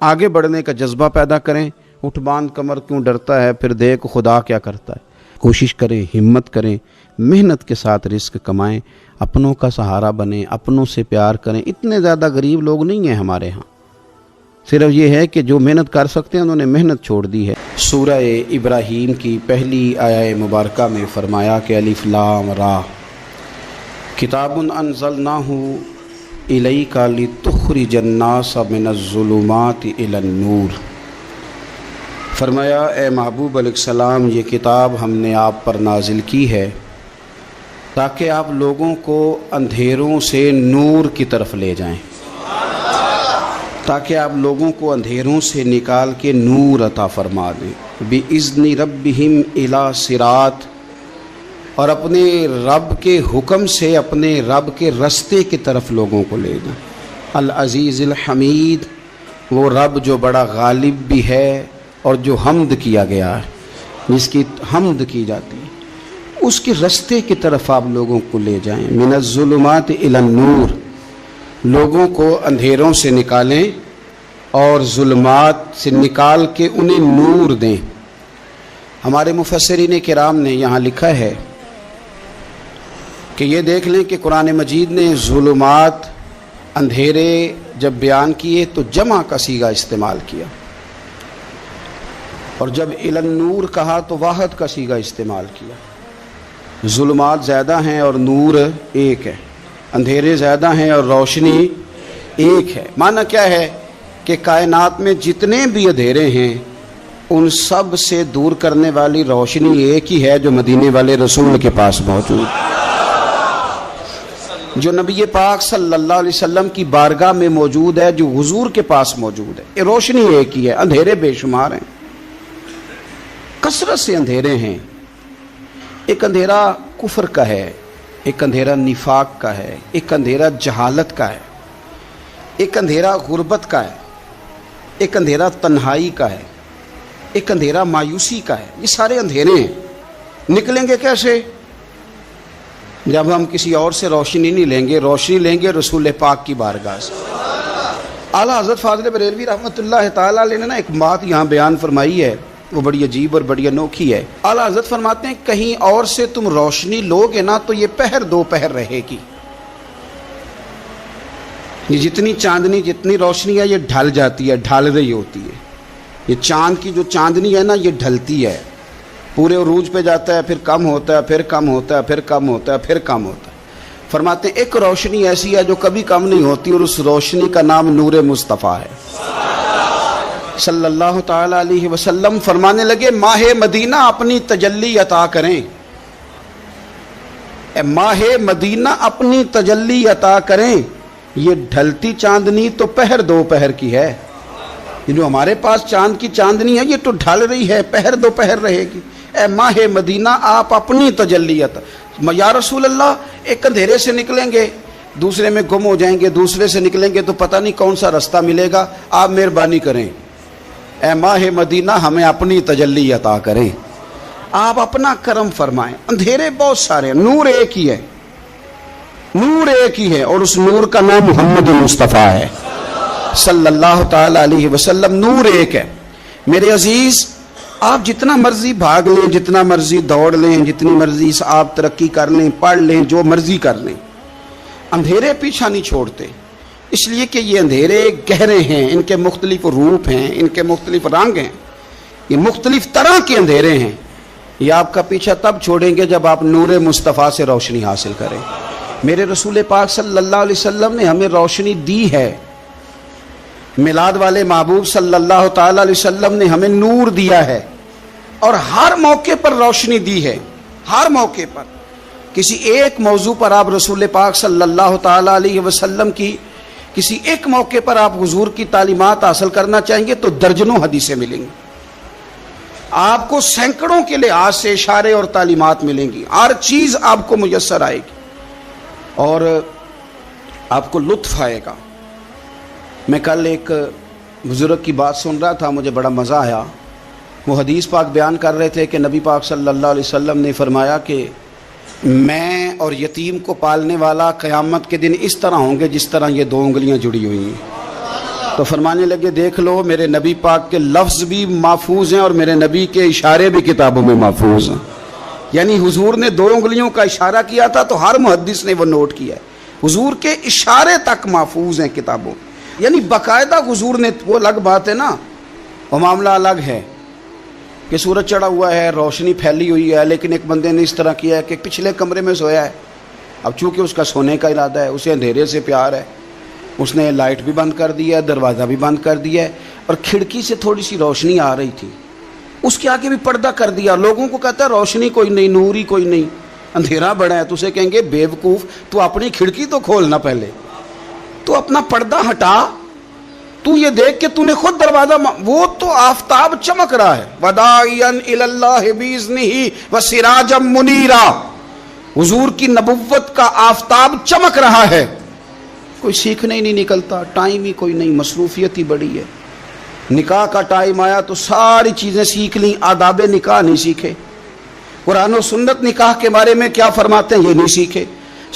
آگے بڑھنے کا جذبہ پیدا کریں۔ اٹھ باندھ کمر کیوں ڈرتا ہے، پھر دیکھ خدا کیا کرتا ہے۔ کوشش کریں، ہمت کریں، محنت کے ساتھ رزق کمائیں، اپنوں کا سہارا بنیں، اپنوں سے پیار کریں۔ اتنے زیادہ غریب لوگ نہیں ہیں ہمارے ہاں، صرف یہ ہے کہ جو محنت کر سکتے ہیں انہوں نے محنت چھوڑ دی ہے۔ سورہ ابراہیم کی پہلی آیہ مبارکہ میں فرمایا کہ الف لام را کتاب انزلناہ الیک لتخرج الناس من الظلمات الی النور۔ فرمایا اے محبوب علیہ السلام، یہ کتاب ہم نے آپ پر نازل کی ہے تاکہ آپ لوگوں کو اندھیروں سے نور کی طرف لے جائیں، تاکہ آپ لوگوں کو اندھیروں سے نکال کے نور عطا فرما دیں۔ بِإِذْنِ رَبِّهِمْ إِلَى صِرَاط، اور اپنے رب کے حکم سے اپنے رب کے رستے کی طرف لوگوں کو لے جائیں۔ العزیز الحمید، وہ رب جو بڑا غالب بھی ہے اور جو حمد کیا گیا ہے، جس کی حمد کی جاتی ہے، اس کے رستے کی طرف آپ لوگوں کو لے جائیں۔ من الظلمات الی النور، لوگوں کو اندھیروں سے نکالیں اور ظلمات سے نکال کے انہیں نور دیں۔ ہمارے مفسرین کرام نے یہاں لکھا ہے کہ یہ دیکھ لیں کہ قرآن مجید نے ظلمات، اندھیرے جب بیان کیے تو جمع کا صیغہ استعمال کیا، اور جب الی النور کہا تو واحد کا صیغہ استعمال کیا۔ ظلمات زیادہ ہیں اور نور ایک ہے، اندھیرے زیادہ ہیں اور روشنی ایک ہے۔ معنی کیا ہے کہ کائنات میں جتنے بھی اندھیرے ہیں ان سب سے دور کرنے والی روشنی ایک ہی ہے جو مدینے والے رسول کے پاس موجود ہے، جو نبی پاک صلی اللہ علیہ وسلم کی بارگاہ میں موجود ہے، جو حضور کے پاس موجود ہے۔ یہ روشنی ایک ہی ہے، اندھیرے بے شمار ہیں، کثرت سے اندھیرے ہیں۔ ایک اندھیرا کفر کا ہے، ایک اندھیرا نفاق کا ہے، ایک اندھیرا جہالت کا ہے، ایک اندھیرا غربت کا ہے، ایک اندھیرا تنہائی کا ہے، ایک اندھیرا مایوسی کا ہے۔ یہ سارے اندھیرے ہیں، نکلیں گے کیسے؟ جب ہم کسی اور سے روشنی نہیں لیں گے، روشنی لیں گے رسول پاک کی بارگاہ سے۔ اعلیٰ حضرت فاضل بریلوی رحمۃ اللہ تعالیٰ علیہ نے ایک بات یہاں بیان فرمائی ہے، وہ بڑی عجیب اور بڑی انوکھی ہے۔ اعلیٰ حضرت فرماتے ہیں کہیں اور سے تم روشنی لو گے نا تو یہ پہر دو پہر رہے گی۔ یہ جتنی چاندنی، جتنی روشنی ہے، یہ ڈھل جاتی ہے، ڈھل رہی ہوتی ہے۔ یہ چاند کی جو چاندنی ہے نا، یہ ڈھلتی ہے، پورے عروج پہ جاتا ہے، پھر کم ہوتا ہے، پھر کم ہوتا ہے، پھر کم ہوتا ہے، پھر کم ہوتا ہے۔ فرماتے ہیں ایک روشنی ایسی ہے جو کبھی کم نہیں ہوتی، اور اس روشنی کا نام نور مصطفیٰ ہے صلی اللہ تعالی علیہ وسلم۔ فرمانے لگے ماہ مدینہ اپنی تجلی عطا کریں، اے ماہ مدینہ اپنی تجلی عطا کریں۔ یہ ڈھلتی چاندنی تو پہر دو پہر کی ہے، یہ جو ہمارے پاس چاند کی چاندنی ہے یہ تو ڈھل رہی ہے، پہر دو پہر رہے گی۔ اے ماہ مدینہ آپ اپنی تجلی عطا، یا رسول اللہ ایک اندھیرے سے نکلیں گے دوسرے میں گم ہو جائیں گے، دوسرے سے نکلیں گے تو پتہ نہیں کون سا رستہ ملے گا، آپ مہربانی کریں، اے ماہ مدینہ ہمیں اپنی تجلی عطا کریں، آپ اپنا کرم فرمائیں۔ اندھیرے بہت سارے ہیں، نور ایک ہی ہے، نور ایک ہی ہے، اور اس نور کا نام محمد مصطفیٰ ہے صلی اللہ تعالی علیہ وسلم۔ نور ایک ہے۔ میرے عزیز، آپ جتنا مرضی بھاگ لیں، جتنا مرضی دوڑ لیں، جتنی مرضی آپ ترقی کر لیں، پڑھ لیں، جو مرضی کر لیں، اندھیرے پیچھا نہیں چھوڑتے، اس لیے کہ یہ اندھیرے گہرے ہیں، ان کے مختلف روپ ہیں، ان کے مختلف رنگ ہیں، یہ مختلف طرح کے اندھیرے ہیں۔ یہ آپ کا پیچھا تب چھوڑیں گے جب آپ نور مصطفیٰ سے روشنی حاصل کریں۔ میرے رسول پاک صلی اللہ علیہ وسلم نے ہمیں روشنی دی ہے، میلاد والے محبوب صلی اللہ تعالی علیہ وسلم نے ہمیں نور دیا ہے، اور ہر موقع پر روشنی دی ہے، ہر موقع پر۔ کسی ایک موضوع پر آپ رسول پاک صلی اللہ تعالی علیہ وسلم کی کسی ایک موقع پر آپ حضور کی تعلیمات حاصل کرنا چاہیں گے تو درجنوں حدیثیں ملیں گی، آپ کو سینکڑوں کے لحاظ سے اشارے اور تعلیمات ملیں گی، ہر چیز آپ کو میسر آئے گی اور آپ کو لطف آئے گا۔ میں کل ایک بزرگ کی بات سن رہا تھا، مجھے بڑا مزہ آیا۔ وہ حدیث پاک بیان کر رہے تھے کہ نبی پاک صلی اللہ علیہ وسلم نے فرمایا کہ میں اور یتیم کو پالنے والا قیامت کے دن اس طرح ہوں گے جس طرح یہ دو انگلیاں جڑی ہوئی ہیں۔ تو فرمانے لگے دیکھ لو میرے نبی پاک کے لفظ بھی محفوظ ہیں اور میرے نبی کے اشارے بھی کتابوں میں محفوظ ہیں۔ یعنی حضور نے دو انگلیوں کا اشارہ کیا تھا تو ہر محدث نے وہ نوٹ کیا ہے، حضور کے اشارے تک محفوظ ہیں کتابوں، یعنی باقاعدہ حضور نے، وہ الگ بات ہے نا، وہ معاملہ الگ ہے کہ سورج چڑھا ہوا ہے، روشنی پھیلی ہوئی ہے، لیکن ایک بندے نے اس طرح کیا ہے کہ پچھلے کمرے میں سویا ہے، اب چونکہ اس کا سونے کا ارادہ ہے، اسے اندھیرے سے پیار ہے، اس نے لائٹ بھی بند کر دیا ہے، دروازہ بھی بند کر دیا ہے، اور کھڑکی سے تھوڑی سی روشنی آ رہی تھی، اس کے آگے بھی پردہ کر دیا، لوگوں کو کہتا ہے روشنی کوئی نہیں، نور ہی کوئی نہیں، اندھیرا بڑا ہے، تو اسے کہیں گے بے وقوف، تو اپنی کھڑکی تو کھولنا پہلے، تو اپنا پردہ ہٹا، تو یہ دیکھ کہ تو نے خود دروازہ، وہ تو آفتاب چمک رہا ہے، وَدَاعِيًا إِلَى اللَّهِ بِإِذْنِهِ وَسِرَاجًا مُنِيرًا، حضور کی نبوت کا آفتاب چمک رہا ہے، کوئی سیکھنے ہی نہیں نکلتا، ٹائم ہی کوئی نہیں، مصروفیت ہی بڑی ہے۔ نکاح کا ٹائم آیا تو ساری چیزیں سیکھ لیں، آداب نکاح نہیں سیکھے، قرآن و سنت نکاح کے بارے میں کیا فرماتے ہیں یہ نہیں سیکھے،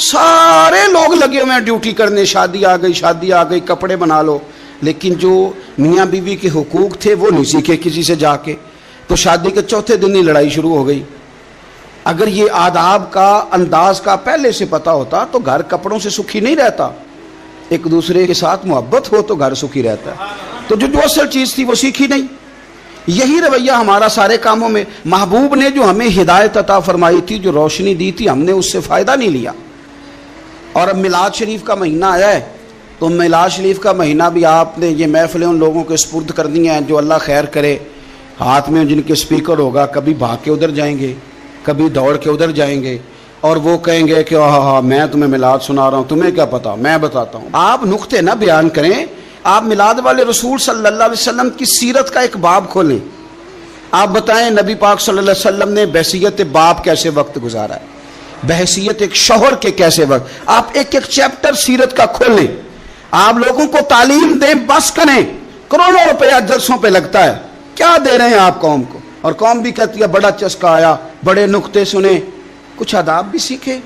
سارے لوگ لگے ہوئے ہیں ڈیوٹی کرنے، شادی آ گئی، شادی آ گئی، کپڑے بنا لو، لیکن جو میاں بیوی کے حقوق تھے وہ نہیں سیکھے کسی سے جا کے، تو شادی کے چوتھے دن ہی لڑائی شروع ہو گئی۔ اگر یہ آداب کا انداز کا پہلے سے پتہ ہوتا تو گھر کپڑوں سے سکھی نہیں رہتا، ایک دوسرے کے ساتھ محبت ہو تو گھر سکھی رہتا ہے، تو جو اصل چیز تھی وہ سیکھی نہیں۔ یہی رویہ ہمارا سارے کاموں میں، محبوب نے جو ہمیں ہدایت عطا فرمائی تھی، جو روشنی دی تھی، ہم نے اس سے فائدہ نہیں لیا۔ اور اب میلاد شریف کا مہینہ آیا ہے تو میلاد شریف کا مہینہ بھی آپ نے یہ محفلیں ان لوگوں کے سپرد کرنی ہیں جو اللہ خیر کرے، ہاتھ میں جن کے سپیکر ہوگا، کبھی بھاگ کے ادھر جائیں گے، کبھی دوڑ کے ادھر جائیں گے، اور وہ کہیں گے کہ ہاں میں تمہیں میلاد سنا رہا ہوں، تمہیں کیا پتا، میں بتاتا ہوں۔ آپ نقطے نہ بیان کریں، آپ میلاد والے رسول صلی اللہ علیہ وسلم کی سیرت کا ایک باب کھولیں، آپ بتائیں نبی پاک صلی اللہ علیہ وسلم نے بحیثیت باپ کیسے وقت گزارا ہے، بحیثیت ایک شوہر کے کیسے وقت، آپ ایک ایک چیپٹر سیرت کا کھولیں، آپ لوگوں کو تعلیم دیں، بس کریں، کروڑوں روپیہ جلسوں پہ لگتا ہے، کیا دے رہے ہیں آپ قوم کو، اور قوم بھی کہتی ہے بڑا چسکا آیا، بڑے نقطے سنے، کچھ آداب بھی سیکھے،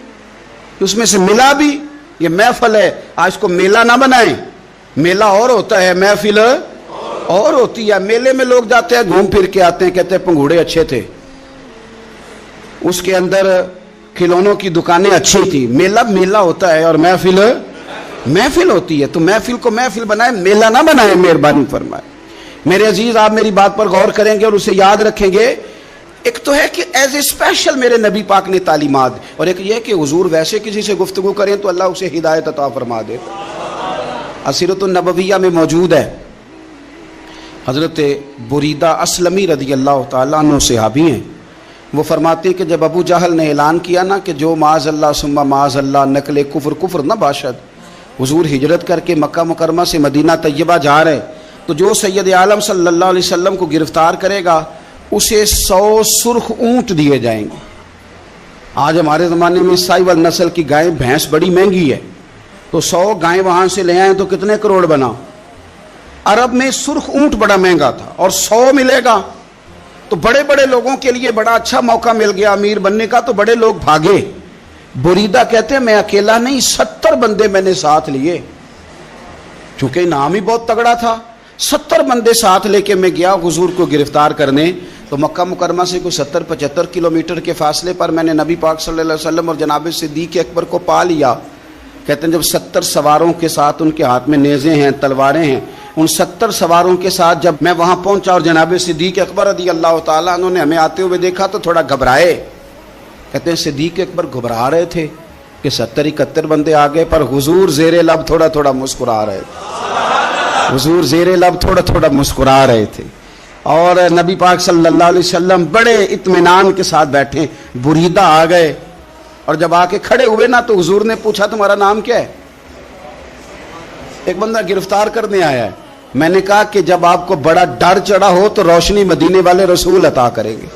اس میں سے ملا بھی، یہ محفل ہے، آج کو میلہ نہ بنائیں، میلہ اور ہوتا ہے، محفل اور ہوتی ہے۔ میلے میں لوگ جاتے ہیں، گھوم پھر کے آتے ہیں، کہتے ہیں پنگوڑے اچھے تھے، اس کے اندر کھلونوں کی دکانیں اچھی تھی، میلہ میلہ ہوتا ہے اور محفل محفل ہوتی ہے، تو محفل کو محفل بنائیں، میلہ نہ بنائیں، مہربانی فرمائے۔ میرے عزیز، آپ میری بات پر غور کریں گے اور اسے یاد رکھیں گے، ایک تو ہے کہ ایز اے اسپیشل میرے نبی پاک نے تعلیمات، اور ایک یہ کہ حضور ویسے کسی سے گفتگو کریں تو اللہ اسے ہدایت عطا فرما دے۔ سیرت النبویہ میں موجود ہے، حضرت بریدہ اسلمی رضی اللہ تعالیٰ عنہ صحابی ہیں، وہ فرماتے ہیں کہ جب ابو جہل نے اعلان کیا نا کہ جو معاذ اللہ ثم معاذ اللہ نقل کفر نہ باشد، حضور ہجرت کر کے مکہ مکرمہ سے مدینہ طیبہ جا رہے، تو جو سید عالم صلی اللہ علیہ وسلم کو گرفتار کرے گا اسے 100 سرخ اونٹ دیے جائیں گے۔ آج ہمارے زمانے میں سائیول نسل کی گائے بھینس بڑی مہنگی ہے، تو 100 گائیں وہاں سے لے آئیں تو کتنے کروڑ بنا۔ عرب میں سرخ اونٹ بڑا مہنگا تھا اور 100 ملے گا تو بڑے بڑے لوگوں کے لیے بڑا اچھا موقع مل گیا امیر بننے کا، تو بڑے لوگ بھاگے۔ بریدہ کہتے ہیں میں اکیلا نہیں، 70 بندے میں نے ساتھ لیے، چونکہ انعام ہی بہت تگڑا تھا، 70 بندے ساتھ لے کے میں گیا حضور کو گرفتار کرنے۔ تو مکہ مکرمہ سے کوئی 70-75 کلومیٹر کے فاصلے پر میں نے نبی پاک صلی اللہ علیہ وسلم اور جناب صدیق اکبر کو پا لیا۔ کہتے ہیں جب 70 سواروں کے ساتھ، ان کے ہاتھ میں نیزے ہیں، تلواریں ہیں، ان 70 سواروں کے ساتھ جب میں وہاں پہنچا اور جناب صدیق اکبر رضی اللہ تعالیٰ عنہ نے ہمیں آتے ہوئے دیکھا تو تھوڑا گھبرائے۔ کہتے ہیں صدیق اکبر گھبرا رہے تھے کہ 70-71 بندے آ گئے، پر حضور زیر لب تھوڑا تھوڑا مسکرا رہے تھے، حضور زیر لب تھوڑا تھوڑا مسکرا رہے تھے۔ اور نبی پاک صلی اللہ علیہ وسلم بڑے اطمینان کے ساتھ بیٹھے. بریدہ آ گئے اور جب آ کے کھڑے ہوئے نا تو حضور نے پوچھا تمہارا نام کیا ہے؟ ایک بندہ گرفتار کرنے آیا ہے. میں نے کہا کہ جب آپ کو بڑا ڈر چڑھا ہو تو روشنی مدینے والے رسول عطا کریں گے.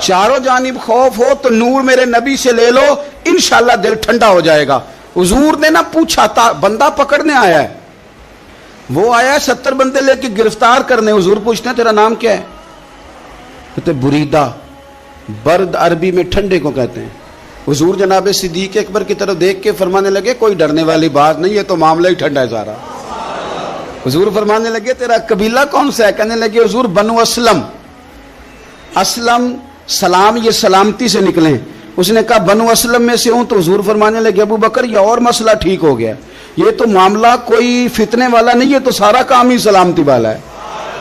چاروں جانب خوف ہو تو نور میرے نبی سے لے لو، انشاءاللہ دل ٹھنڈا ہو جائے گا. حضور نے نہ پوچھا تھا، بندہ پکڑنے آیا ہے، وہ آیا 70 بندے لے کے گرفتار کرنے. حضور پوچھتے ہیں تیرا نام کیا ہے؟ کہتے بریدہ. برد عربی میں ٹھنڈے کو کہتے ہیں. حضور جناب صدیق اکبر کی طرف دیکھ کے فرمانے لگے کوئی ڈرنے والی بات نہیں، یہ تو معاملہ ہی ٹھنڈا ہے سارا. حضور فرمانے لگے تیرا قبیلہ کون سا ہے؟ کہنے لگے حضور بنو اسلم. اسلم سلام، یہ سلامتی سے نکلیں. اس نے کہا بنو اسلم میں سے ہوں. تو حضور فرمانے لگے ابو بکر یہ اور مسئلہ ٹھیک ہو گیا، یہ تو معاملہ کوئی فتنے والا نہیں، یہ تو سارا کام ہی سلامتی والا ہے.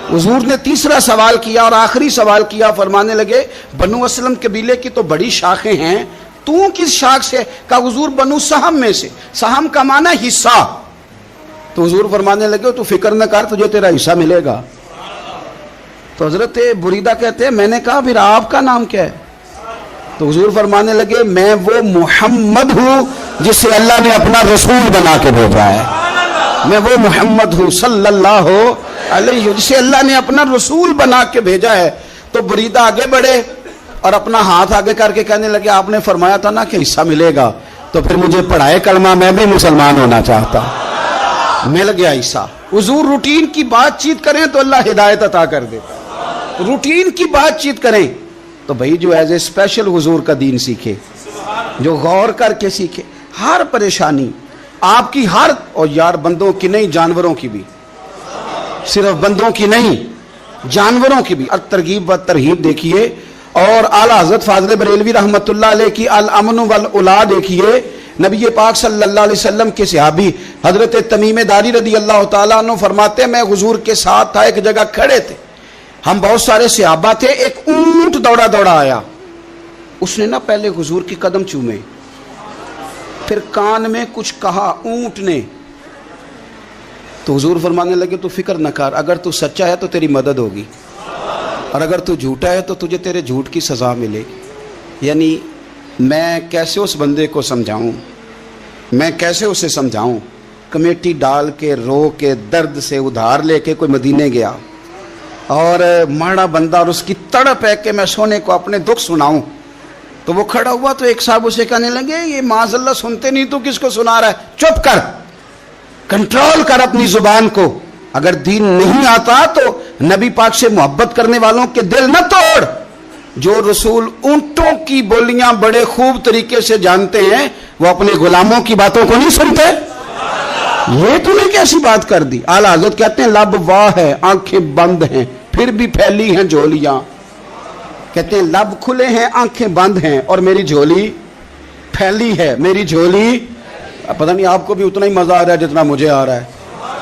حضور نے تیسرا سوال کیا اور آخری سوال کیا. فرمانے لگے بنو اسلم قبیلے کی تو بڑی شاخیں ہیں، تو کس شاخ سے؟ کہا حضور بنو سہم میں سے. سہم کا معنی حصہ. تو حضور فرمانے لگے تو فکر نہ کر، تجھے تیرا حصہ ملے گا. تو حضرت بریدہ کہتے ہیں میں نے کہا پھر آپ کا نام کیا ہے؟ تو حضور فرمانے لگے میں وہ محمد ہوں جسے اللہ نے اپنا رسول بنا کے بھیجا ہے. میں وہ محمد ہوں صلی اللہ علیہ جسے اللہ نے اپنا رسول بنا کے بھیجا ہے. تو بریدہ آگے بڑھے اور اپنا ہاتھ آگے کر کے کہنے لگے آپ نے فرمایا تھا نا کہ حصہ ملے گا، تو پھر مجھے پڑھائے کلمہ، میں بھی مسلمان ہونا چاہتا. مل گیا حصہ. حضور روٹین کی بات چیت کریں تو اللہ ہدایت عطا کر دے. روٹین کی بات چیت کریں تو بھائی جو ایز اے اسپیشل حضور کا دین سیکھے، جو غور کر کے سیکھے. ہر پریشانی آپ کی، ہر، اور یار بندوں کی نہیں جانوروں کی بھی، صرف بندوں کی نہیں جانوروں کی بھی. اور ترغیب و ترہیب دیکھیے. اور اعلیٰ حضرت فاضل بریلوی رحمۃ اللہ علیہ کی الامن والاولا دیکھیے. نبی پاک صلی اللہ علیہ وسلم کے صحابی حضرت تمیم داری رضی اللہ تعالیٰ عنہ فرماتے ہیں میں حضور کے ساتھ تھا، ایک جگہ کھڑے تھے، ہم بہت سارے صحابہ تھے. ایک اونٹ دوڑا دوڑا آیا، اس نے نا پہلے حضور کی قدم چومے، پھر کان میں کچھ کہا اونٹ نے. تو حضور فرمانے لگے تو فکر نہ کر، اگر تو سچا ہے تو تیری مدد ہوگی، اور اگر تو جھوٹا ہے تو تجھے تیرے جھوٹ کی سزا ملے گی. یعنی میں کیسے اس بندے کو سمجھاؤں، میں کیسے اسے سمجھاؤں. کمیٹی ڈال کے رو کے درد سے ادھار لے کے کوئی مدینے گیا، اور ماڑا بندہ، اور اس کی تڑپ ہے کہ میں سونے کو اپنے دکھ سناؤں. تو وہ کھڑا ہوا تو ایک صاحب اسے کہنے لگے یہ معاذ اللہ سنتے نہیں، تو کس کو سنا رہا ہے؟ چپ کر، کنٹرول کر اپنی زبان کو. اگر دین نہیں آتا تو نبی پاک سے محبت کرنے والوں کے دل نہ توڑ. جو رسول اونٹوں کی بولیاں بڑے خوب طریقے سے جانتے ہیں وہ اپنے غلاموں کی باتوں کو نہیں سنتے. یہ تو نے کیسی بات کر دی. اعلیٰ حضرت کہتے ہیں لب واہ ہے، آنکھیں بند ہیں، پھر بھی پھیلی ہیں جھولیاں. کہتے ہیں لب کھلے ہیں، آنکھیں بند ہیں، اور میری جھولی پھیلی ہے. میری جھولی، پتہ نہیں آپ کو بھی اتنا ہی مزہ آ رہا ہے جتنا مجھے آ رہا ہے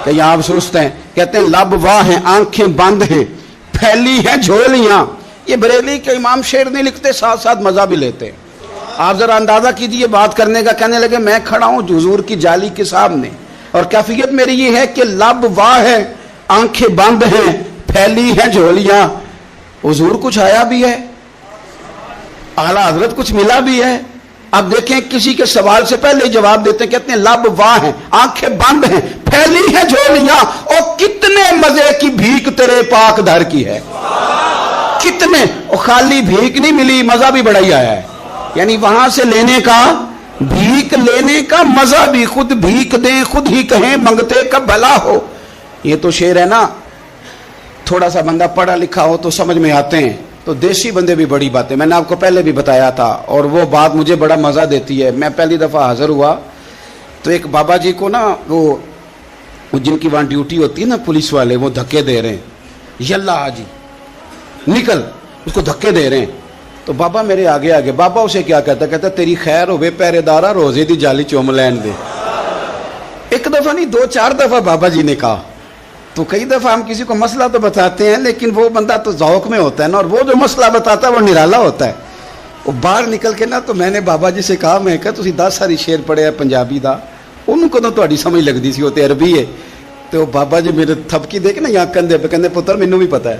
کہ یہاں آپ سوچتے ہیں. کہتے ہیں لب واہ ہیں، آنکھیں بند ہیں، پھیلی ہیں جھولیاں. یہ بریلی کے امام شعر نہیں لکھتے، ساتھ ساتھ مزہ بھی لیتے. آپ ذرا اندازہ کیجیے بات کرنے کا. کہنے لگے میں کھڑا ہوں حضور کی جالی کے سامنے، اور کیفیت میری یہ ہے کہ لب واہ ہے، آنکھیں بند ہیں، پھیلی ہیں جھولیاں. حضور کچھ آیا بھی ہے، اعلیٰ حضرت کچھ ملا بھی ہے. اب دیکھیں کسی کے سوال سے پہلے ہی جواب دیتے ہیں. کہتے ہیں لب واہ ہیں، آنکھیں بند ہیں، پھیلی ہیں جھولیاں، اور کتنے مزے کی بھیک تیرے پاک در کی ہے. کتنے، اور خالی بھیک نہیں ملی، مزہ بھی بڑا ہی آیا ہے. یعنی وہاں سے لینے کا، بھیک لینے کا مزہ بھی. خود بھیک دیں خود ہی کہیں منگتے کا بھلا ہو. یہ تو شعر ہے نا، تھوڑا سا بندہ پڑھا لکھا ہو تو سمجھ میں آتے ہیں. تو دیسی بندے بھی بڑی باتیں، میں نے آپ کو پہلے بھی بتایا تھا، اور وہ بات مجھے بڑا مزہ دیتی ہے. میں پہلی دفعہ حاضر ہوا تو ایک بابا جی کو نا، وہ جن کی وہاں ڈیوٹی ہوتی ہے نا پولیس والے، وہ دھکے دے رہے ہیں، یلا حاجی نکل، اس کو دھکے دے رہے ہیں. تو بابا میرے آگے آگے، بابا اسے کیا کہتا؟ کہتا تیری خیر ہوئے پہرے دارا، روزے دی جالی چوم لین دے. ایک دفعہ نہیں، 2-4 دفعہ بابا جی نے کہا. تو کئی دفعہ ہم کسی کو مسئلہ تو بتاتے ہیں، لیکن وہ بندہ تو ذوق میں ہوتا ہے نا، اور وہ جو مسئلہ بتاتا ہے وہ نرالا ہوتا ہے. وہ باہر نکل کے نا، تو میں نے بابا جی سے کہا، میں کہا تسی 10 ساری شعر پڑھے ہیں پنجابی دا، انہوں کو تو تہاڈی سمجھ لگدی سی، وہ تے عربی ہے. تو بابا جی میرے تھپکی دے کے نا یہاں کندھے پہ، کہندے پتر مینوں بھی پتہ ہے.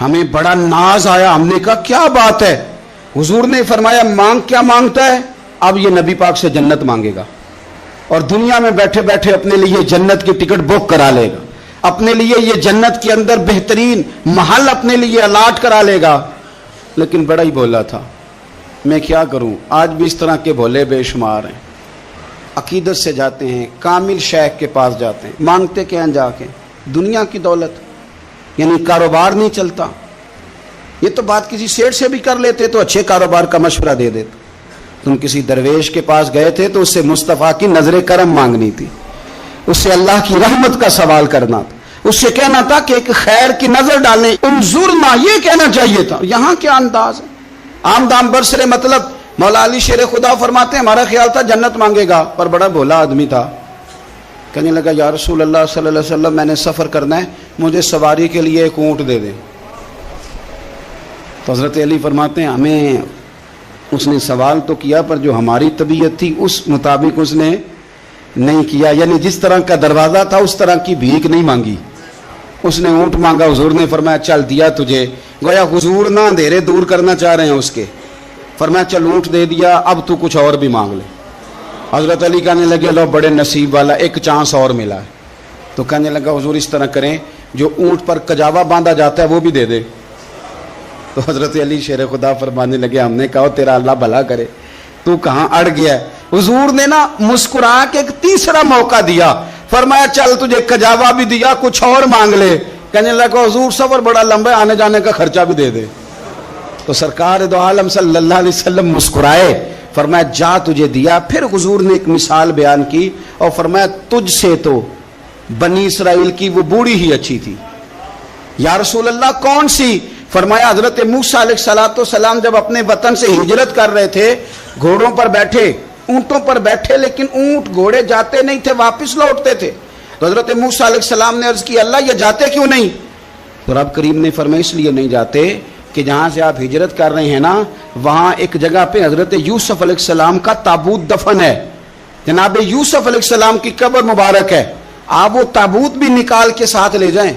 ہمیں بڑا ناز آیا، ہم نے کہا کیا بات ہے؟ حضور نے فرمایا مانگ کیا مانگتا ہے؟ اب یہ نبی پاک سے جنت مانگے گا اور دنیا میں بیٹھے بیٹھے اپنے لیے جنت کی ٹکٹ بک کرا لے گا، اپنے لیے یہ جنت کے اندر بہترین محل اپنے لیے الاٹ کرا لے گا۔ لیکن بڑا ہی بولا تھا۔ میں کیا کروں، آج بھی اس طرح کے بھولے بے شمار ہیں، عقیدت سے جاتے ہیں، کامل شیخ کے پاس جاتے ہیں، مانگتے کیا ہیں جا کے؟ دنیا کی دولت، یعنی کاروبار نہیں چلتا۔ یہ تو بات کسی سیٹ سے بھی کر لیتے تو اچھے کاروبار کا مشورہ دے دیتے۔ تم کسی درویش کے پاس گئے تھے تو اس سے مصطفیٰ کی نظر کرم مانگنی تھی، اس سے اللہ کی رحمت کا سوال کرنا تھا، اس سے کہنا تھا کہ ایک خیر کی نظر ڈالیں، انظرنا، یہ کہنا چاہیے تھا۔ یہاں کیا انداز ہے، عام دام برسرے مطلب۔ مولا علی شیر خدا فرماتے ہیں ہمارا خیال تھا جنت مانگے گا، پر بڑا بھولا آدمی تھا، کہنے لگا یا رسول اللہ صلی اللہ علیہ وسلم میں نے سفر کرنا ہے، مجھے سواری کے لیے ایک اونٹ دے دیں۔ تو حضرت علی فرماتے ہیں ہمیں اس نے سوال تو کیا پر جو ہماری طبیعت تھی اس مطابق اس نے نہیں کیا، یعنی جس طرح کا دروازہ تھا اس طرح کی بھیک نہیں مانگی۔ اس نے اونٹ مانگا، حضور نے فرمایا چل دیا تجھے، گویا حضور نہ اندھیرے دور کرنا چاہ رہے ہیں اس کے، فرمایا چل اونٹ دے دیا، اب تو کچھ اور بھی مانگ لے۔ حضرت علی کہنے لگے لو بڑے نصیب والا، ایک چانس اور ملا ہے۔ تو کہنے لگا حضور اس طرح کریں جو اونٹ پر کجاوا باندھا جاتا ہے وہ بھی دے دے۔ تو حضرت علی شیر خدا فرمانے لگے ہم نے کہا تیرا اللہ بھلا کرے، تو کہاں اڑ گیا ہے؟ حضور نے نا مسکرا کے ایک تیسرا موقع دیا، فرمایا چل تجھے کجاوا بھی دیا، کچھ اور مانگ لے۔ کہنے لگا حضور سفر بڑا لمبا ہے، آنے جانے کا خرچہ بھی دے دے۔ تو سرکار دو عالم صلی اللہ علیہ وسلم مسکرائے، فرمایا جا تجھے دیا۔ پھر حضور نے ایک مثال بیان کی اور فرمایا تجھ سے تو بنی اسرائیل کی وہ بوڑھی ہی اچھی تھی۔ یا رسول اللہ کون سی؟ فرمایا حضرت موسیٰ علیہ السلام جب اپنے وطن سے ہجرت کر رہے تھے، گھوڑوں پر بیٹھے، اونٹوں پر بیٹھے، لیکن اونٹ گھوڑے جاتے نہیں تھے، واپس لوٹتے تھے۔ تو حضرت موسیٰ علیہ السلام نے عرض کی اللہ یہ جاتے کیوں نہیں؟ تو رب کریم نے فرمایا اس لیے نہیں جاتے کہ جہاں سے آپ ہجرت کر رہے ہیں نا وہاں ایک جگہ پہ حضرت یوسف علیہ السلام کا تابوت دفن ہے، جناب یوسف علیہ السلام کی قبر مبارک ہے، آپ وہ تابوت بھی نکال کے ساتھ لے جائیں۔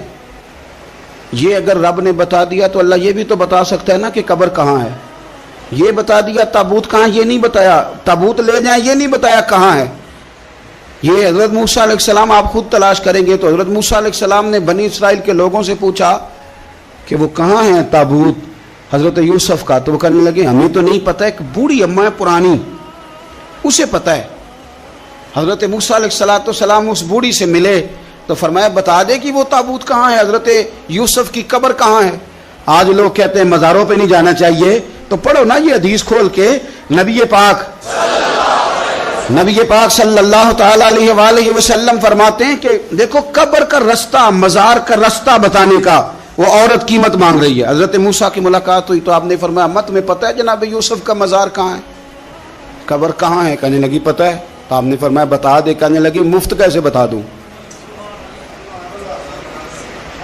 یہ اگر رب نے بتا دیا تو اللہ یہ بھی تو بتا سکتا ہے نا کہ قبر کہاں ہے۔ یہ بتا دیا تابوت کہاں، یہ نہیں بتایا، تابوت لے جائیں یہ نہیں بتایا کہاں ہے۔ یہ حضرت موسیٰ علیہ السلام آپ خود تلاش کریں گے تو حضرت موسیٰ علیہ السلام نے بنی اسرائیل کے لوگوں سے پوچھا کہ وہ کہاں ہے تابوت حضرت یوسف کا، تو وہ کہنے لگے ہمیں تو نہیں پتہ، ایک بوڑھی اماں ہے پرانی اسے پتہ ہے۔ حضرت موسیٰ علیہ السلام اس بوڑھی سے ملے تو فرمایا بتا دے کہ وہ تابوت کہاں ہے، حضرت یوسف کی قبر کہاں ہے۔ آج لوگ کہتے ہیں مزاروں پہ نہیں جانا چاہیے، تو پڑھو نا یہ حدیث کھول کے، نبی پاک صلی اللہ تعالی علیہ وآلہ وسلم فرماتے ہیں کہ دیکھو قبر کا رستہ، مزار کا رستہ بتانے کا وہ عورت قیمت مانگ رہی ہے۔ حضرت موسیٰ کی ملاقات ہوئی تو آپ نے فرمایا امت تمہیں پتہ ہے جناب یوسف کا مزار کہاں ہے، قبر کہاں ہے؟ کہنے لگی پتہ ہے۔ تو آپ نے فرمایا بتا دے۔ کہنے لگی مفت کیسے بتا دوں،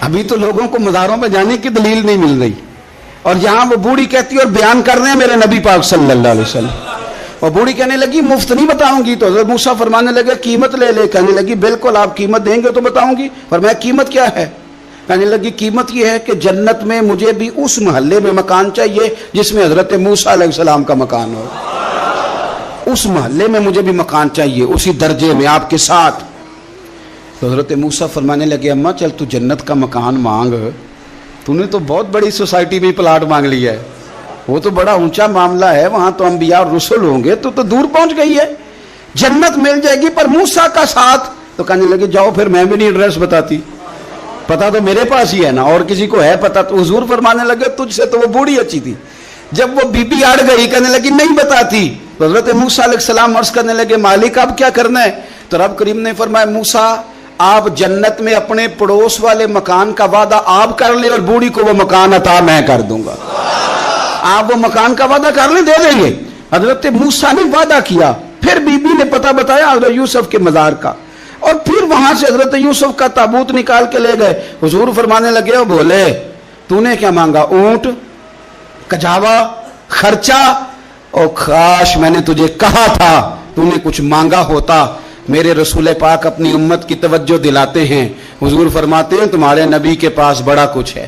ابھی تو لوگوں کو مزاروں میں جانے کی دلیل نہیں مل رہی، اور یہاں وہ بوڑھی کہتی ہے اور بیان کر رہے ہیں میرے نبی پاک صلی اللہ علیہ وسلم، اور بوڑھی کہنے لگی مفت نہیں بتاؤں گی۔ تو حضرت موسیٰ فرمانے لگے قیمت لے لے۔ کہنے لگی بالکل آپ قیمت دیں گے تو بتاؤں گی۔ فرمایا قیمت کیا ہے؟ کہنے لگی قیمت یہ ہے کہ جنت میں مجھے بھی اس محلے میں مکان چاہیے جس میں حضرت موسیٰ علیہ السلام کا مکان ہو، اس محلے میں مجھے بھی مکان چاہیے، اسی درجے میں آپ کے ساتھ۔ تو حضرت موسیٰ فرمانے لگے اماں چل تو جنت کا مکان مانگ، تو نے تو بہت بڑی سوسائٹی میں پلاٹ مانگ لیا ہے، وہ تو بڑا اونچا معاملہ ہے، وہاں تو انبیاء اور رسول ہوں گے، تو دور پہنچ گئی ہے، جنت مل جائے گی پر موسیٰ کا ساتھ۔ تو کہنے لگے جاؤ پھر میں بھی نہیں ایڈریس بتاتی، پتا تو میرے پاس ہی ہے نا، اور کسی کو ہے پتا؟ تو حضور فرمانے لگے تجھ سے تو وہ بوڑھی اچھی تھی۔ جب وہ بی بی اڑ گئی کہنے لگی نہیں بتاتی، تو حضرت موسیٰ علیہ السلام عرض کرنے لگے مالک اب کیا کرنا ہے؟ تو رب کریم نے فرمایا موسیٰ آپ جنت میں اپنے پڑوس والے مکان کا وعدہ آپ کر لیں اور بوڑھی کو وہ مکان عطا میں کر دوں گا۔ آپ وہ مکان کا وعدہ کر لیں، دے دیں گے۔ حضرت موسیٰ نے وعدہ کیا، پھر بی بی نے پتہ بتایا حضرت یوسف کے مزار کا، اور پھر وہاں سے حضرت یوسف کا تابوت نکال کے لے گئے۔ حضور فرمانے لگے اور بولے تو نے کیا مانگا؟ اونٹ، کجاوا، خرچہ، اور کاش میں نے تجھے کہا تھا تو نے کچھ مانگا ہوتا۔ میرے رسول پاک اپنی امت کی توجہ دلاتے ہیں، حضور فرماتے ہیں تمہارے نبی کے پاس بڑا کچھ ہے،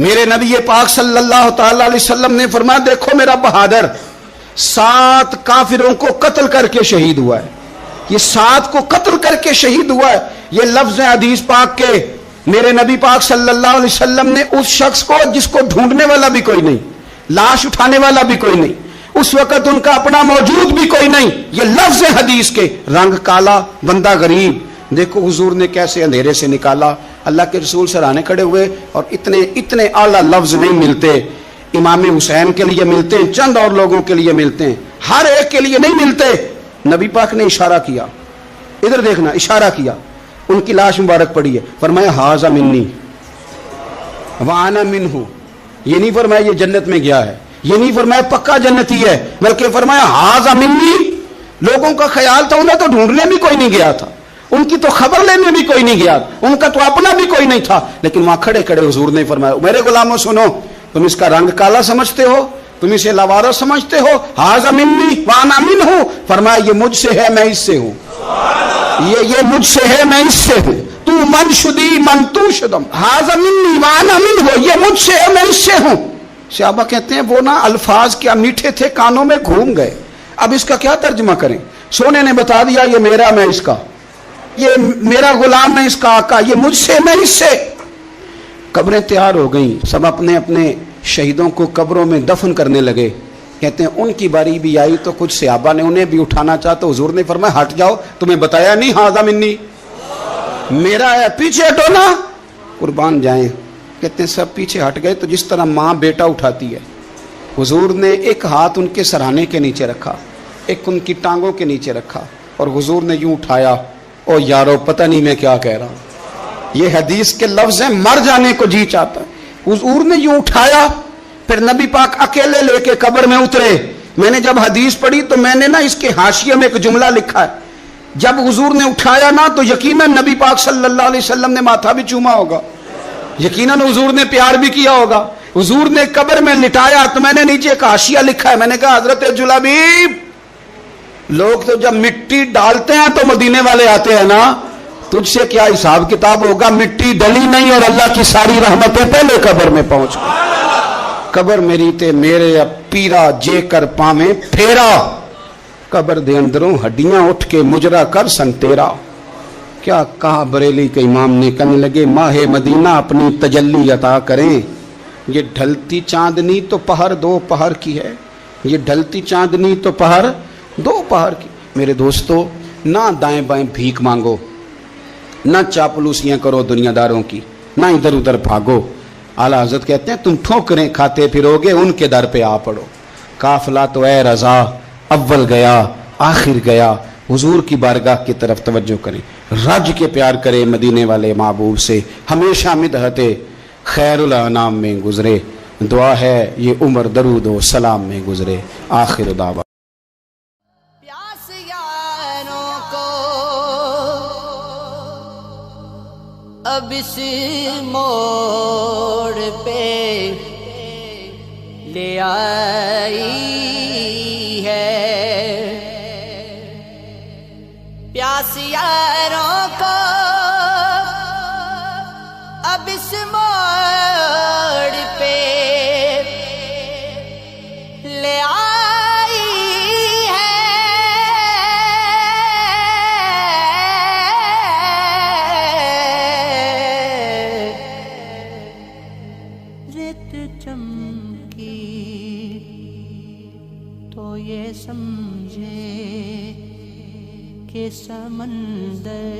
میرے نبی پاک صلی اللہ تعالی علیہ وسلم نے فرمایا دیکھو میرا بہادر 7 کافروں کو قتل کر کے شہید ہوا ہے. یہ 7 کو قتل کر کے شہید ہوا ہے. یہ لفظ ہیں حدیث پاک کے. میرے نبی پاک صلی اللہ علیہ وسلم نے اس شخص کو جس کو ڈھونڈنے والا بھی کوئی نہیں, لاش اٹھانے والا بھی کوئی نہیں, اس وقت ان کا اپنا موجود بھی کوئی نہیں, یہ لفظ ہیں حدیث کے, رنگ کالا بندہ غریب, دیکھو حضور نے کیسے اندھیرے سے نکالا. اللہ کے رسول سرانے کھڑے ہوئے اور اتنے اعلیٰ لفظ نہیں ملتے. امام حسین کے لیے ملتے ہیں, چند اور لوگوں کے لیے ملتے ہیں, ہر ایک کے لیے نہیں ملتے. نبی پاک نے اشارہ کیا, ادھر دیکھنا, اشارہ کیا, ان کی لاش مبارک پڑی ہے, فرمایا ھذا منی وانا منہ. یہ نہیں فرمایا یہ جنت میں گیا ہے, یہ نہیں فرمایا پکا جنتی ہے, بلکہ فرمایا ھذا منی. لوگوں کا خیال تھا انہیں تو ڈھونڈنے بھی کوئی نہیں گیا تھا, ان کی تو خبر لینے بھی کوئی نہیں گیا, ان کا تو اپنا بھی کوئی نہیں تھا, لیکن وہاں کھڑے کھڑے حضور نے فرمایا میرے غلاموں سنو, تم اس کا رنگ کالا سمجھتے ہو, تم اسے لاوارث سمجھتے ہو, ھذا منی وانا منہ. فرمایا یہ مجھ سے ہے میں اس سے ہوں, یہ مجھ سے ہے میں اس سے ہوں. تو من شدی من تو شدم, ھذا منی وانا منہ, یہ مجھ سے ہے میں اس سے ہوں. صحابہ کہتے ہیں وہ نا الفاظ کیا میٹھے تھے, کانوں میں گھوم گئے. اب اس کا کیا ترجمہ کریں؟ سونے نے بتا دیا یہ میرا میں اس کا, یہ میرا غلام ہے اس کا آقا, یہ مجھ سے میں اس سے. قبریں تیار ہو گئیں, سب اپنے اپنے شہیدوں کو قبروں میں دفن کرنے لگے. کہتے ہیں ان کی باری بھی آئی تو کچھ صحابہ نے انہیں بھی اٹھانا چاہا تو حضور نے فرمایا ہٹ جاؤ, تمہیں بتایا نہیں ھذا منی, میرا ہے, پیچھے ہٹو نا, قربان جائیں. کہتے ہیں سب پیچھے ہٹ گئے. تو جس طرح ماں بیٹا اٹھاتی ہے, حضور نے ایک ہاتھ ان کے سرہانے کے نیچے رکھا, ایک ان کی ٹانگوں کے نیچے رکھا, اور حضور نے یوں اٹھایا. او یارو پتہ نہیں میں کیا کہہ رہا ہوں, یہ حدیث کے لفظ ہیں, مر جانے کو جی چاہتا ہے. حضور نے یوں اٹھایا, پھر نبی پاک اکیلے لے کے قبر میں اترے. میں نے جب حدیث پڑھی تو میں نے نا اس کے حاشیے میں ایک جملہ لکھا ہے, جب حضور نے اٹھایا نا تو یقیناً نبی پاک صلی اللہ علیہ وسلم نے ماتھا بھی چوما ہوگا, یقیناً حضور نے پیار بھی کیا ہوگا. حضور نے قبر میں لٹایا تو میں نے نیچے ایک حاشیہ لکھا ہے, میں نے کہا حضرت جلابیب, لوگ تو جب مٹی ڈالتے ہیں تو مدینے والے آتے ہیں نا, تجھ سے کیا حساب کتاب ہوگا؟ مٹی ڈلی نہیں اور اللہ کی ساری رحمتیں پہلے قبر میں پہنچ گئی. قبر میری تے میرے اب پیرا جے کر پاویں پھیرا, قبر دے اندروں ہڈیاں اٹھ کے مجرا کر سن تیرا. کیا کہا بریلی کے امام نے, کہنے لگے ماہ مدینہ اپنی تجلی عطا کریں. یہ ڈھلتی چاندنی تو پہر 2 پہر کی ہے, یہ ڈھلتی چاندنی تو پہر 2 پہر کی. میرے دوستو, نہ دائیں بائیں بھیک مانگو, نہ چاپلوسیاں کرو دنیا داروں کی, نہ ادھر ادھر بھاگو. اعلیٰ حضرت کہتے ہیں تم ٹھوکریں کھاتے پھرو گے, ان کے در پہ آ پڑو. قافلہ تو اے رضا اول گیا آخر گیا, حضور کی بارگاہ کی طرف توجہ کریں, رج کے پیار کرے مدینے والے محبوب سے, ہمیشہ مدحت خیر الانام میں گزرے. دعا ہے یہ عمر درود و سلام میں گزرے. آخر دعوا. اب اس موڑ پہ لے آئی ہے, پیاس یاروں کو اب اس موڑ پہ لے آئی ہے. ریت چمکی تو یہ سمجھے کہ سمندر